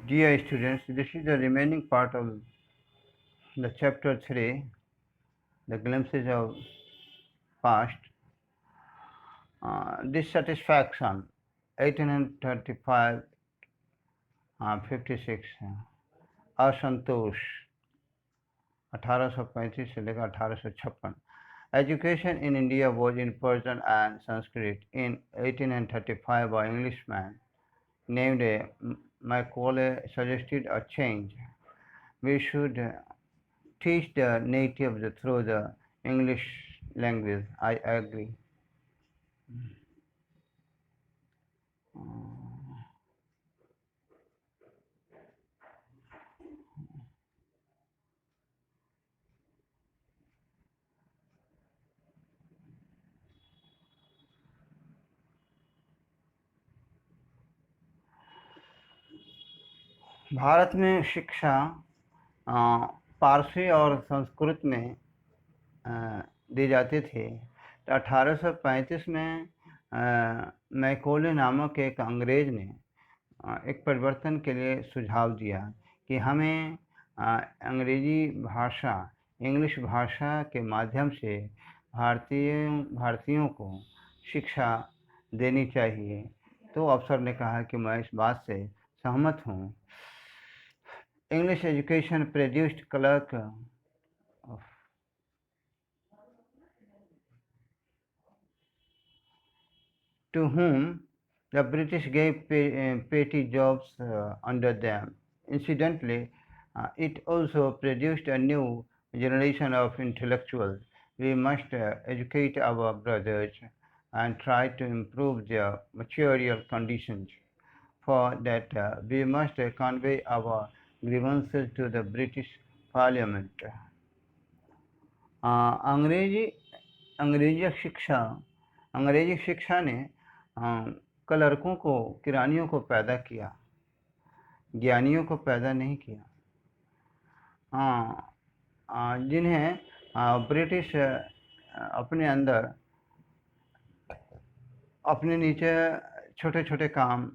Dear students, this is the remaining part of the chapter 3, the glimpses of past. Dissatisfaction, 1835 56, असंतोष 1835 से लेकर 1856. Education in India was in Persian and Sanskrit. In 1835, an Englishman named Macaulay suggested a change. We should teach the natives through the English language. I agree. Bharat में शिक्षा पारसी और संस्कृत में दी जाती थी। तो 1835 में मैकोले नामक एक अंग्रेज ने एक परिवर्तन के लिए सुझाव दिया कि हमें अंग्रेजी भाषा, इंग्लिश भाषा के माध्यम से भारतीयों को शिक्षा देनी चाहिए। तो अफसर ने कहा कि मैं इस बात से सहमत हूँ। English education produced clerk to whom the British gave petty jobs under them. Incidentally, it also produced a new generation of intellectuals. We must educate our brothers and try to improve their material conditions. For that, we must convey our grievances to the British Parliament. अंग्रेजी अंग्रेजी शिक्षा अंग्रेजी शिक्षा ने क्लर्कों को, किरानियों को पैदा किया, ज्ञानियों को पैदा नहीं किया। जिन्हें ब्रिटिश अपने अंदर, अपने नीचे छोटे छोटे काम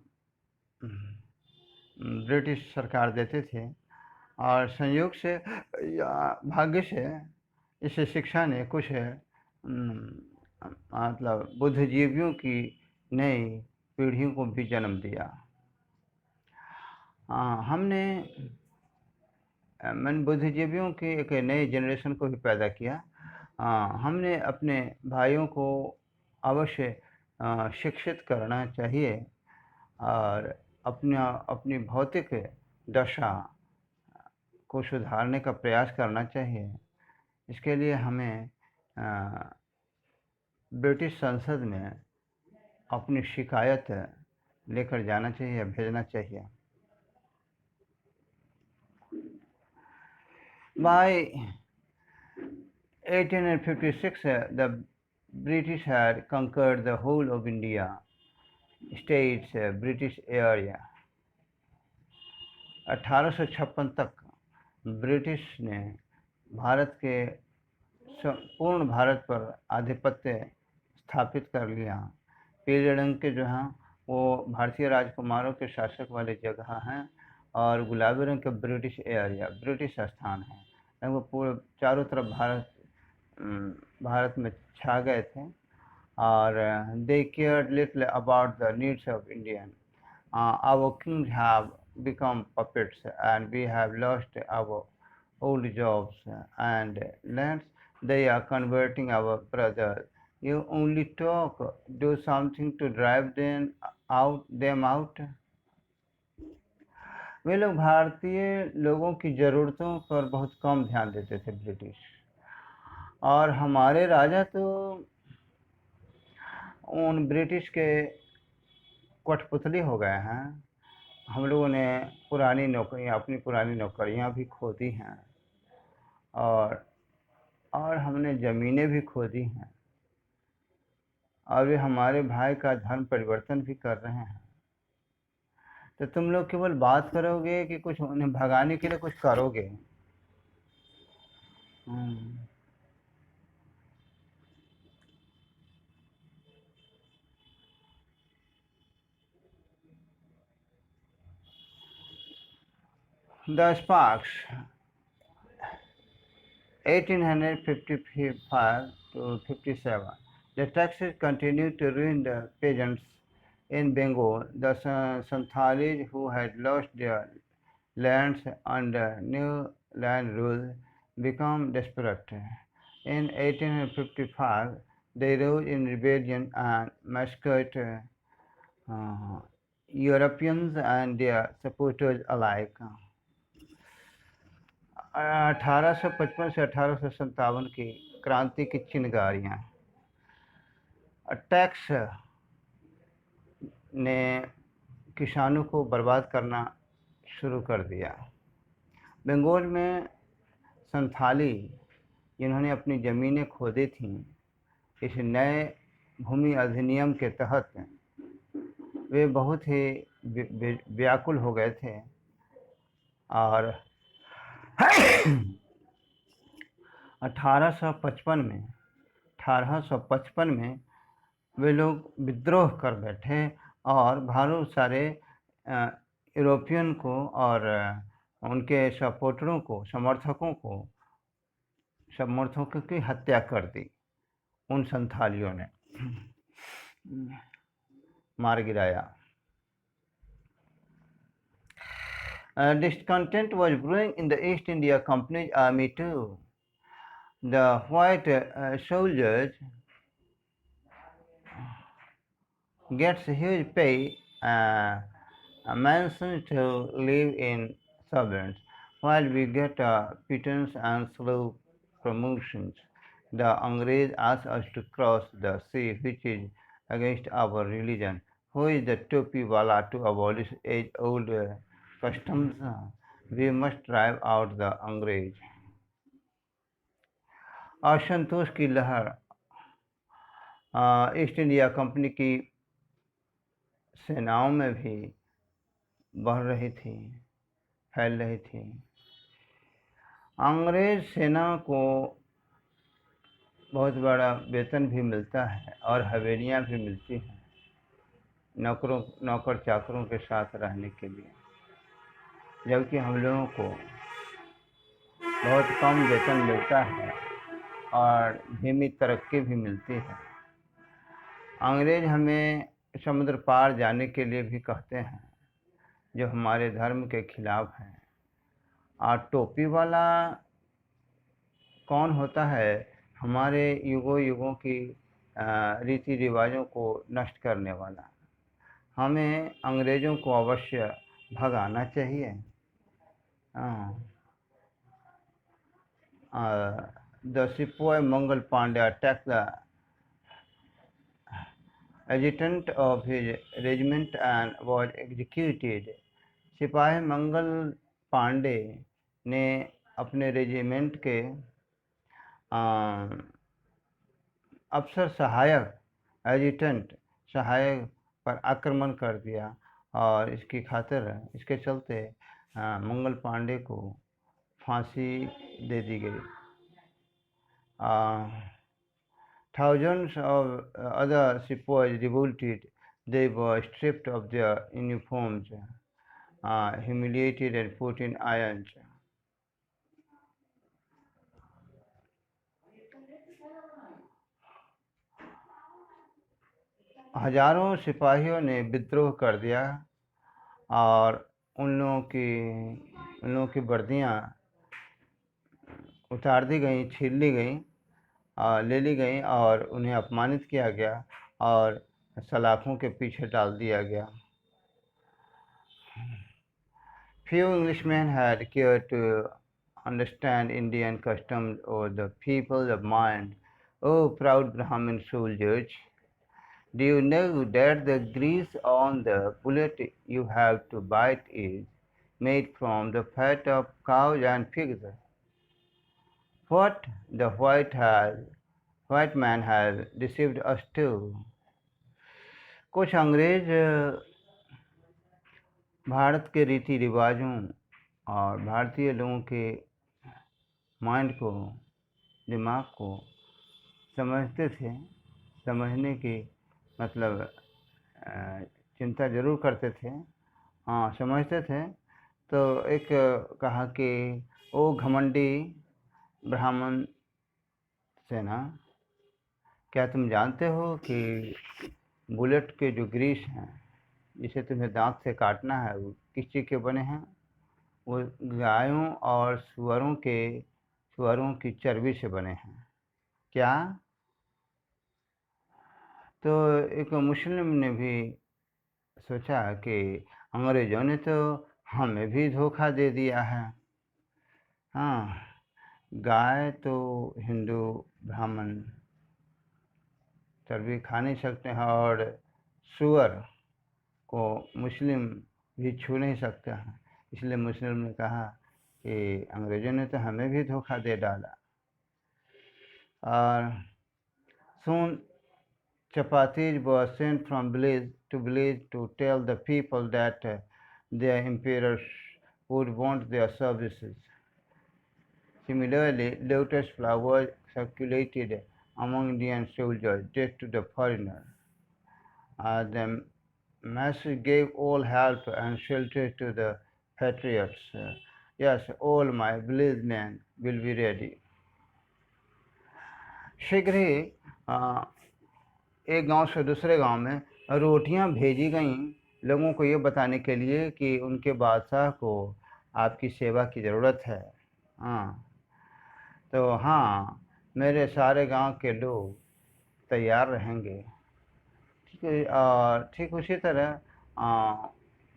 ब्रिटिश सरकार देते थे, और संयोग से या भाग्य से इस शिक्षा ने कुछ मतलब बुद्धिजीवियों की नई पीढ़ियों को भी जन्म दिया। हमने बुद्धिजीवियों की एक नए जनरेशन को भी पैदा किया। हमने अपने भाइयों को अवश्य शिक्षित करना चाहिए और अपनी भौतिक दशा को सुधारने का प्रयास करना चाहिए। इसके लिए हमें ब्रिटिश संसद में अपनी शिकायत लेकर जाना चाहिए, भेजना चाहिए। By 1856, the British had conquered the whole of India, states, British area. 1856 तक ब्रिटिश ने भारत के पूर्ण भारत पर आधिपत्य स्थापित कर लिया। पीले रंग के जो हैं वो भारतीय राजकुमारों के शासक वाली जगह हैं, और गुलाबी रंग के ब्रिटिश एरिया, ब्रिटिश स्थान है। वो पूरे चारों तरफ भारत में छा गए थे, और they cared little about the needs of Indian. Our kings have become puppets, and we have lost our old jobs and lands. They are converting our brothers. You only talk, do something to drive them out. वे लोग भारतीय लोगों की ज़रूरतों पर बहुत कम ध्यान देते थे ब्रिटिश, और हमारे राजा तो उन ब्रिटिश के कठपुतली हो गए हैं। हम लोगों ने अपनी पुरानी नौकरियां भी खो दी हैं, और हमने ज़मीनें भी खो दी हैं, और वे हमारे भाई का धर्म परिवर्तन भी कर रहे हैं। तो तुम लोग केवल बात करोगे कि कुछ उन्हें भगाने के लिए कुछ करोगे? The Sparks, 1855 to 57. The taxes continued to ruin the peasants in Bengal. The Santhhalis, who had lost their lands under new land rule, became desperate. In 1855, they rose in rebellion and massacred Europeans and their supporters alike. 1855 से 1857 की क्रांति की चिंगारियाँ। Tax ने किसानों को बर्बाद करना शुरू कर दिया। बंगाल में संथाली जिन्होंने अपनी ज़मीनें खोदी थीं, इस नए भूमि अधिनियम के तहत वे बहुत ही व्याकुल हो गए थे और 1855 में वे लोग विद्रोह कर बैठे और बहुत सारे यूरोपियन को और उनके सपोर्टरों को समर्थकों की हत्या कर दी। उन संथालियों ने मार गिराया। Discontent was brewing in the East India Company's army too. The white soldiers gets huge pay, mansions to live in suburbs, while we get pittance and slow promotions. The Angrez asked us to cross the sea, which is against our religion. Who is the topi wala to abolish age-old customs? We must drive out the Angrez. असंतोष की लहर east India company की सेनाओं में भी बढ़ रही थी, फैल रही थी। अंग्रेज सेना को बहुत बड़ा वेतन भी मिलता है और हवेलियां भी मिलती हैं नौकर चाकरों के साथ रहने के लिए, जबकि हम लोगों को बहुत कम वेतन मिलता है और धीमी तरक्की भी मिलती है। अंग्रेज हमें समुद्र पार जाने के लिए भी कहते हैं, जो हमारे धर्म के खिलाफ है। और टोपी वाला कौन होता है? हमारे युगों की रीति रिवाजों को नष्ट करने वाला। हमें अंग्रेज़ों को अवश्य भगाना चाहिए। The Sepoy Mangal Pandey attacked the adjutant of his regiment and was executed. सिपाही मंगल पांडे ने अपने रेजिमेंट के अफसर एडजुटेंट सहायक पर आक्रमण कर दिया और इसके चलते मंगल पांडे को फांसी दे दी गई। Thousands of other sepoys revolted. They were stripped of their uniforms, humiliated and put in irons. हजारों सिपाहियों ने विद्रोह कर दिया और उन लोगों की वर्दियाँ उतार दी गई, छीन ली गई, ले ली गई और उन्हें अपमानित किया गया और सलाखों के पीछे डाल दिया गया। Few Englishmen had cared to understand Indian customs or the people of mind. Oh, proud Brahmin soldiers! Do you know that the grease on the bullet you have to bite is made from the fat of cows and pigs? What the white man has deceived us too. कुछ अंग्रेज भारत के रीति रिवाजों और भारतीय लोगों के mind को, दिमाग को समझते थे, समझने की मतलब चिंता जरूर करते थे, समझते थे, तो एक कहा कि ओ घमंडी ब्राह्मण सेना, क्या तुम जानते हो कि बुलेट के जो ग्रीस हैं जिसे तुम्हें दांत से काटना है वो किस चीज़ के बने हैं? वो गायों और सुअरों की चर्बी से बने हैं। क्या? तो एक मुस्लिम ने भी सोचा कि अंग्रेज़ों ने तो हमें भी धोखा दे दिया है। हाँ, गाय तो हिंदू ब्राह्मण चर्बी खा नहीं सकते हैं और सुअर को मुस्लिम भी छू नहीं सकते हैं, इसलिए मुस्लिम ने कहा कि अंग्रेज़ों ने तो हमें भी धोखा दे डाला। और soon chapatis were sent from village to tell the people that their emperors would want their services. Similarly, lotus flowers circulated among Indian soldiers, death to the foreigner. The message gave all help and shelter to the patriots. Yes, all my village men will be ready. शीघ्र ही एक गांव से दूसरे गांव में रोटियां भेजी गईं लोगों को ये बताने के लिए कि उनके बादशाह को आपकी सेवा की ज़रूरत है। हाँ, तो हाँ, मेरे सारे गांव के लोग तैयार रहेंगे। ठीक है, और ठीक उसी तरह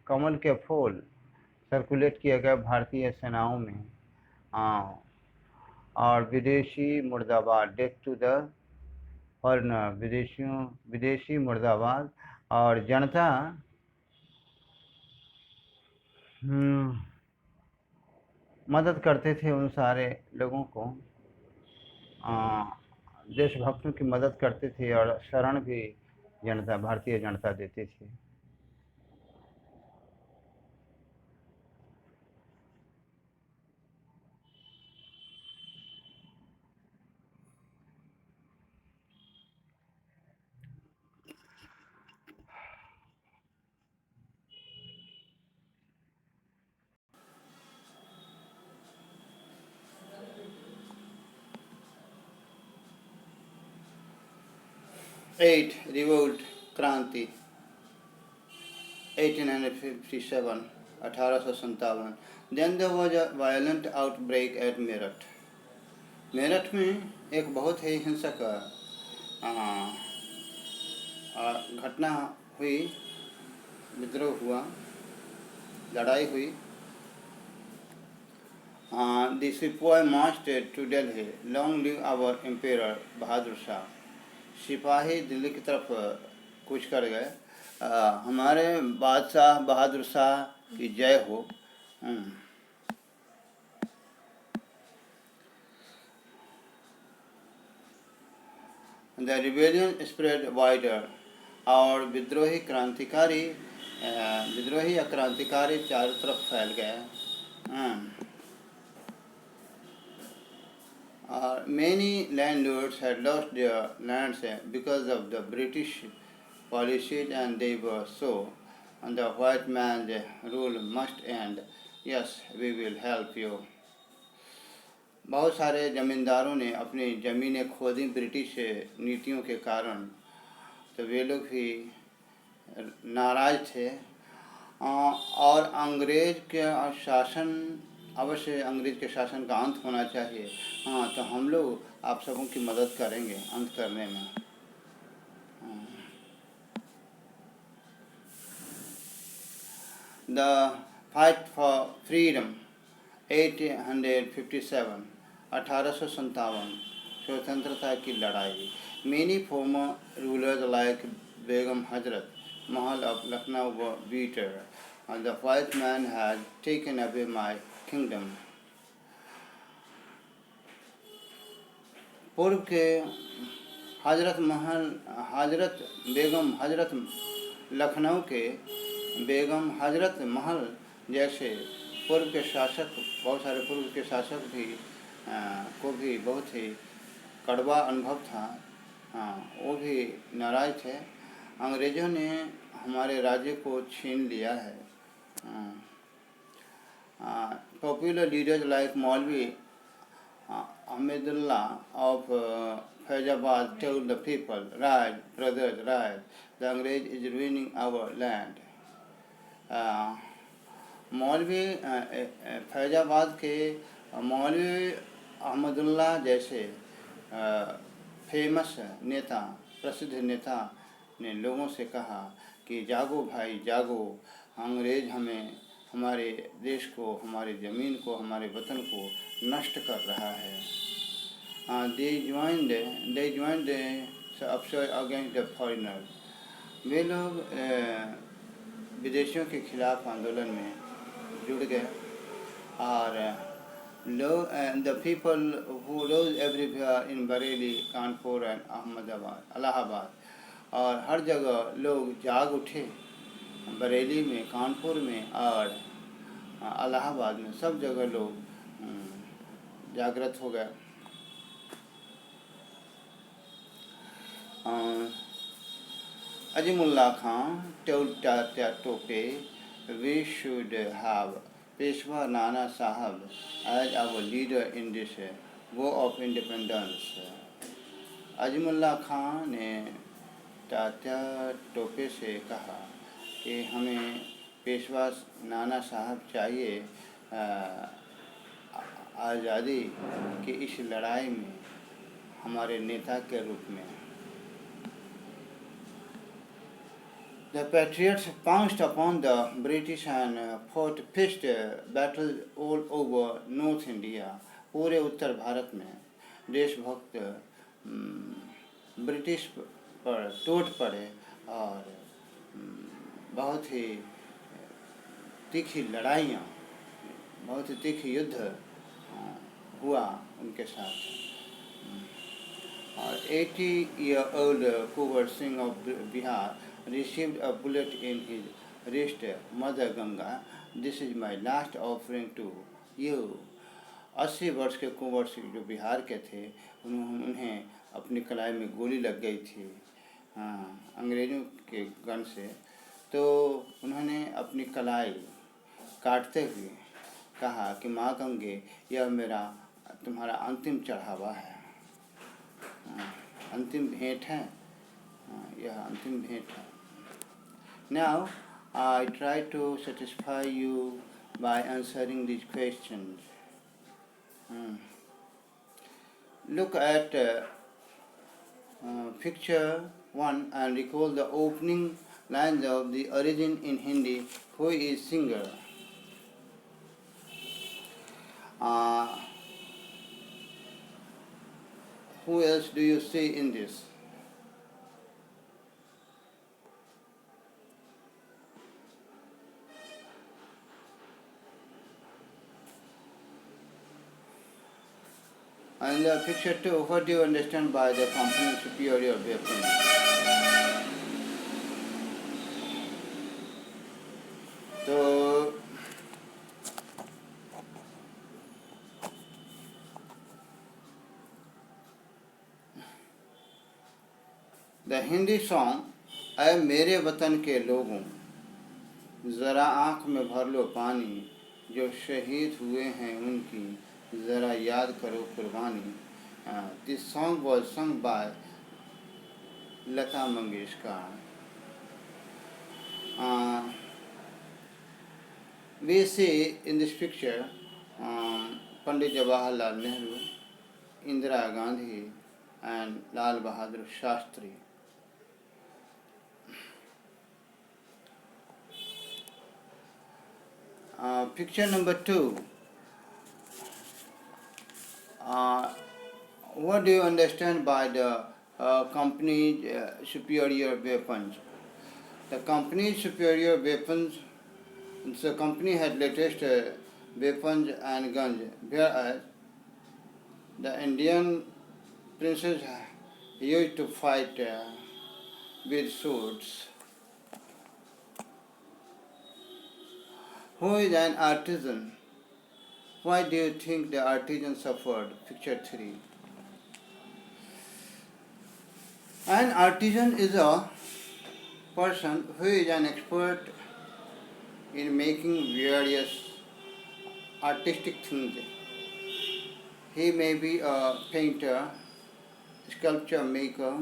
कमल के फूल सर्कुलेट किए गए भारतीय सेनाओं में। और विदेशी मुर्दाबाद, डेथ टू द फॉरेनर, विदेशी मुर्दाबाद। और जनता मदद करते थे उन सारे लोगों को, देशभक्तों की मदद करते थे और शरण भी भारतीय जनता देती थी। एट रिवोल्ट क्रांति 1857 1857। Then there was a violent outbreak at Meerut. Meerut में एक बहुत ही हिंसक घटना हुई, विद्रोह हुआ, लड़ाई हुई। The sepoy marched to Delhi. Long live our emperor Bahadur Shah. सिपाही दिल्ली की तरफ कूच कर गए। हमारे बादशाह बहादुर शाह की जय हो। The rebellion spread wider। और विद्रोही या क्रांतिकारी चारों तरफ फैल गए। Many landlords had lost their lands because of the British policies, and they were so. And the white man's rule must end. Yes, we will help you। बहुत सारे जमींदारों ने अपनी ज़मीनें खो दी ब्रिटिश नीतियों के कारण, तो वे लोग भी नाराज थे। और अंग्रेज के शासन, अवश्य अंग्रेज के शासन का अंत होना चाहिए। हाँ, तो हम लोग आप सबों की मदद करेंगे अंत करने में। द फाइट फॉर फ्रीडम 1857 1857, स्वतंत्रता की लड़ाई। Many former rulers like Begum Hazrat Mahal of Lucknow were bitter, and the white man had taken away my kingdom। पूर्व के लखनऊ के बेगम हजरत महल जैसे पूर्व के शासक, बहुत सारे पूर्व के शासक भी को भी बहुत ही कड़वा अनुभव था। वो भी नाराज थे। अंग्रेज़ों ने हमारे राज्य को छीन लिया है। popular leaders like Maulvi Ahmedullah of Faizabad told the people, "Rise, brothers, rise! The Angrez is ruining our land." Uh, मौलवी फैज़ाबाद के मौलवी अहमदुल्ला जैसे फेमस नेता, प्रसिद्ध नेता ने लोगों से कहा कि जागो भाई जागो, अंग्रेज़ हमें, हमारे देश को, हमारी ज़मीन को, हमारे वतन को नष्ट कर रहा है। they joined the upsurge against the foreigners. वे लोग विदेशियों के खिलाफ आंदोलन में जुड़ गए और लोग the people who rose everywhere in Bareilly, Kanpur and Ahmedabad, Allahabad, और हर जगह लोग जाग उठे, बरेली में, कानपुर में और इलाहाबाद में, सब जगह लोग जागृत हो गए। Azimullah Khan told Tatya Tope, "We should have Peshwa Nana Sahab as our leader in this war of independence." Azimullah Khan ने तात्या टोपे से कहा कि हमें पेशवा नाना साहब चाहिए आज़ादी की इस लड़ाई में हमारे नेता के रूप में। The patriots pounced upon the British and fought fierce battles all over North India. पूरे उत्तर भारत में देशभक्त ब्रिटिश पर टूट पड़े और बहुत ही तीखी लड़ाइयाँ, बहुत ही तीखी युद्ध हुआ उनके साथ। और 80-year-old Kunwar Singh of Bihar received a bullet in his wrist. Mother Ganga, this is my last offering to you. 80 वर्ष के कुंवर सिंह जो बिहार के थे, उन्हें अपनी कलाई में गोली लग गई थी अंग्रेज़ों के गन से, तो उन्होंने अपनी कलाई काटते हुए कहा कि माँ गंगे, यह मेरा तुम्हारा अंतिम चढ़ावा है, अंतिम भेंट है, यह अंतिम भेंट है। Now I try to satisfy you by answering these questions. Look at picture 1 and recall the opening lines of the origin in Hindi. Who is singer? Who else do you see in this? And picture 2, what do you understand by the company superior weapon? So, the Hindi song, ऐ मेरे वतन के लोगों, ज़रा आँख में भर लो पानी, जो शहीद हुए हैं उनकी ज़रा याद करो कुर्बानी. This song was sung by Lata Mangeshkar. We see in this picture Pandit Jawaharlal Nehru, Indira Gandhi and Lal Bahadur Shastri. Picture number 2. What do you understand by the company's superior weapons? The company's superior weapons, the company had latest weapons and guns, whereas the Indian princes used to fight with swords. Who is an artisan? Why do you think the artisan suffered? Picture 3. An artisan is a person who is an expert in making various artistic things. He may be a painter, sculpture maker,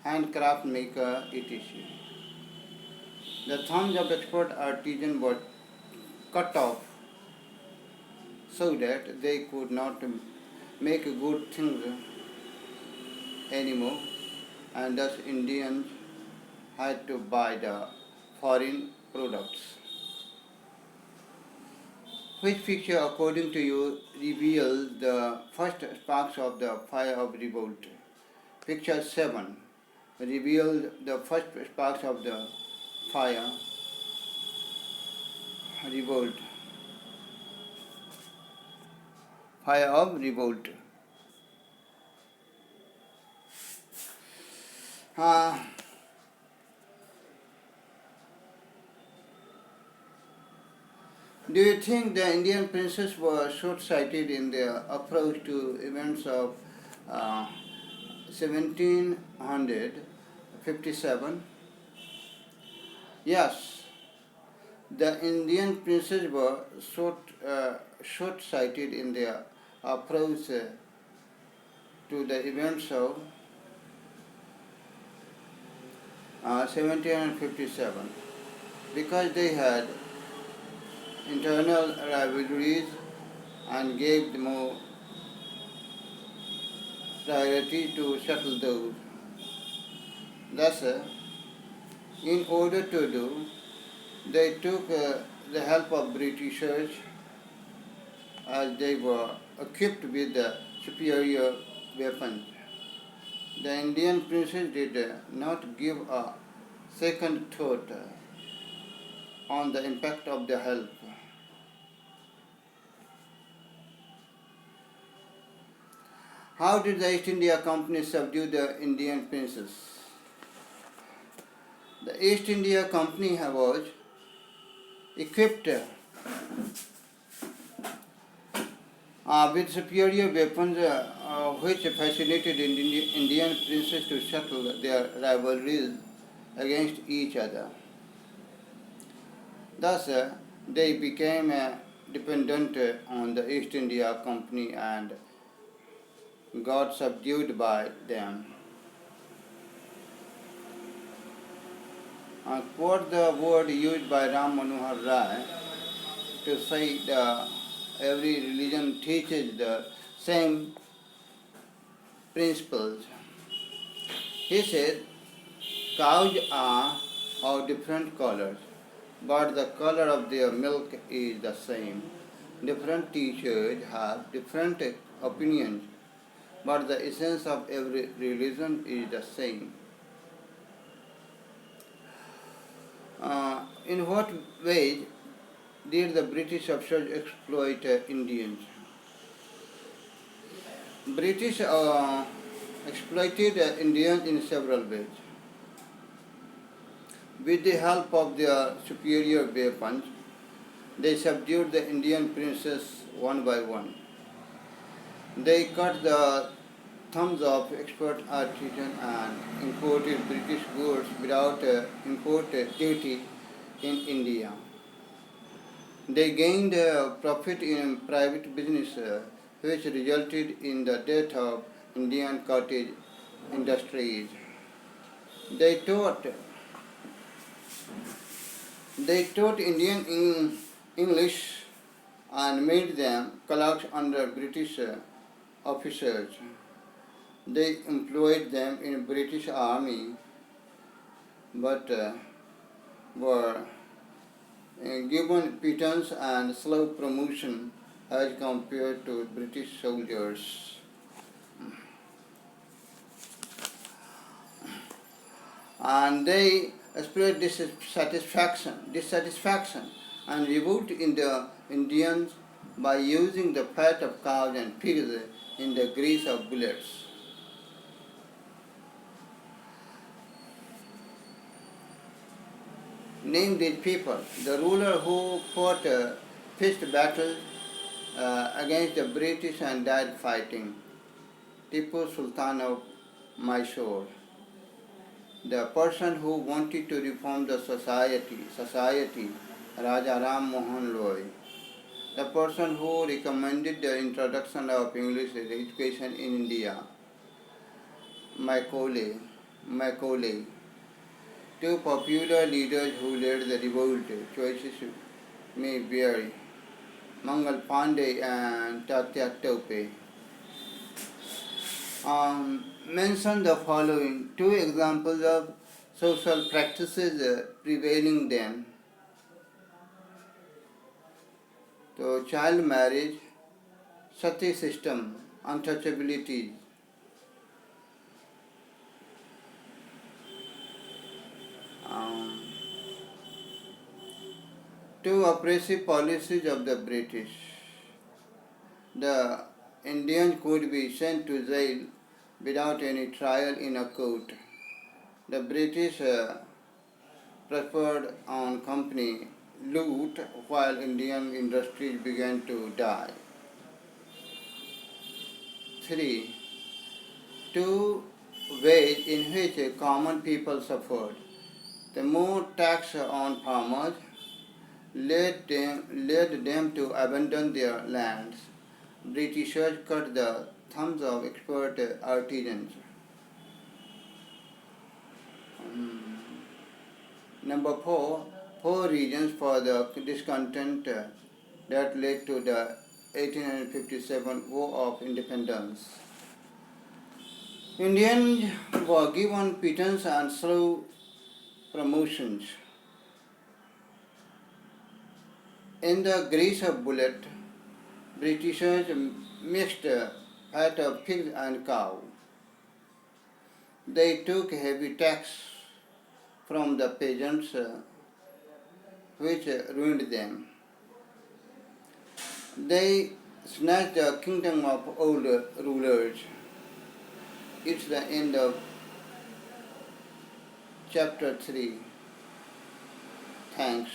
handcraft maker, etc. The thumbs of expert artisans were cut off so that they could not make good things anymore, and thus Indians had to buy the foreign products. Which picture, according to you, reveals the first sparks of the fire of revolt? Picture 7 reveals the first sparks of the fire revolt. Fire of revolt. Uh, do you think the Indian princes were short-sighted in their approach to events of 1757? Yes, the Indian princes were short-sighted in their approach to the events of 1757 because they had internal rivalries and gave the more priority to settle those. Thus, in order to do, they took the help of Britishers as they were equipped with the superior weapons. The Indian princes did not give a second thought on the impact of the help. How did the East India Company subdue the Indian princes? The East India Company was equipped with superior weapons which fascinated Indian princes to settle their rivalries against each other. Thus, they became dependent on the East India Company and got subdued by them. Quote the word used by Ram Manohar Rai to say every religion teaches the same principles. He said, cows are of different colors, but the color of their milk is the same. Different teachers have different opinions, but the essence of every religion is the same. In what ways did the British officers exploit Indians? British exploited Indians in several ways. With the help of their superior weapons, they subdued the Indian princes one by one. They cut the thumbs of expert artisans and imported British goods without import duty in India. They gained profit in private business, which resulted in the death of Indian cottage industries. They taught Indian English and made them clerks under British officers. They employed them in British army, but were given pittance and slow promotion as compared to British soldiers. And they spread dissatisfaction and revolt in the Indians by using the fat of cows and pigs in the grease of bullets. Name these people. The ruler who fought fist battles against the British and died fighting, Tipu Sultan of Mysore. The person who wanted to reform the society, Raja Ram Mohan Roy. the person who recommended the introduction of English education in India, Macaulay. Macaulay. Two popular leaders who led the revolt, choices may vary. Mangal Pandey and Tatya Tope. Mention the following two examples of social practices prevailing then. So, child marriage, sati system, untouchability. Um, Two oppressive policies of the British. The Indians could be sent to jail without any trial in a court. The British preferred on company loot while Indian industries began to die. 3. Two ways in which common people suffered. The more tax on farmers led them to abandon their lands. Britishers cut the thumbs of expert artisans. Number 4, four reasons for the discontent that led to the 1857 War of Independence. Indians were given pittance and slow promotions. In the grease of bullet, Britishers mixed fat of pig and cow. They took heavy tax from the peasants, which ruined them. They snatched the kingdom of old rulers. It's the end of chapter 3. Thanks.